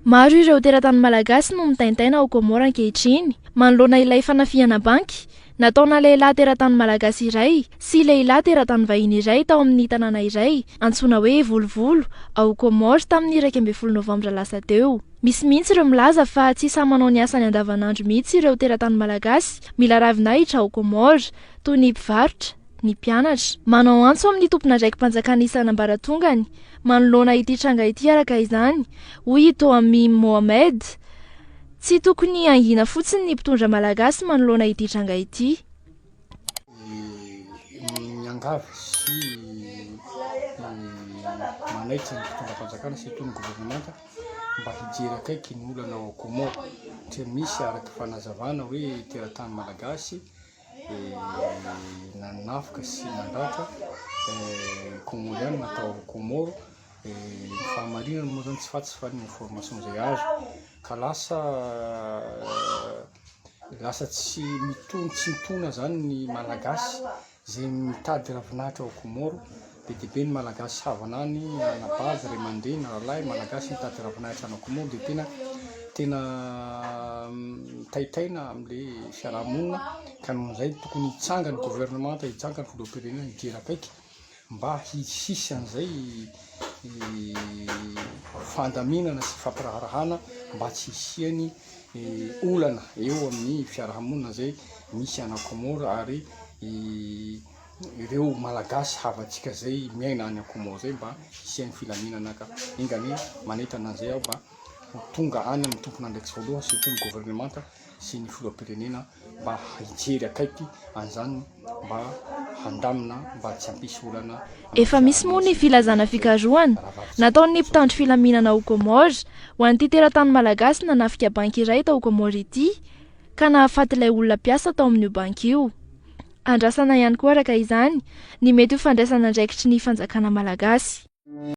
Maro ireo teratany malagasy no mitaintaina ao Comore ankehitriny manoloana ilay fanafiana banky nataona lehilahy teratany malagasy iray sy lehilahy teratany vahiny iray tao amin'ny tanàna iray antsoina hoe Volovolo ao Comore tamin'ny 12 Novambra lasa teo. Misy mihitsy ireo milaza fa tsy sa manao ny asany andavanandro mihitsy ireo teratany malagasy mila ravinahitra ao Comore toy ny mpivarotra, ny mpianatra. Manao antso amin'ny tompona raiki-panjakana isan'ambaratongany manoloana ity tranga ity araka izany hoy Toami Mohamed tsy tokony angina fotsiny ny mpitondra malagasy manoloana ity tranga ity. Miangavy sy manaitra ny mpitondra fanjakana sy toy ny gouvernemanta mba hijery akaiky ny olana ao Comore satria misy araka fanazavana hoe teratany malagasy nanafika sy nandratra Comoriana natao Comore ny fahamarinana moa zany tsy fatsy fa ny information zay azo ka lasa tsy mitona zany ny malagasy zay mitady ravinahitra ao Comore be ny malagasy havanany anabavy ray mandeha na ralahy malagasy mitady ravinahitra ao Comore de tena taitaina amle fiarahamonina ka nohon'izay tokony hitsanga ny gouvernemanta, hitsanga ny filoham-pirenena hijery akaiky mba hisy an'izay fandaminana sy fampiraharahana mba tsy hisiany olana eo amin'ny fiarahamonina zay misy ana Comore ary ireo malagasy havantsika zay miaina any Comore zay mba hisiany filaminana ka ingany manetana an'izay aho mba tonga any amin'ny tompona ndraiky sy voalohany sy ny gouvernemanta sy ny filoham-pirenena mba hijery akaiky an'izany mba handamina mba tsy hampisy olana. Efa misy moa ny filazana fikarohana nataon'ny mpitandro filaminana ao Comore ho an'ity teratany malagasy nanafika banky iray tao Comore ity ka nahafaty ilay olona mpiasa tao amin'io banky io. Andrasana ihany koa araka izany ny mety ho fandraisana andraikitry ny fanjakana malagasy.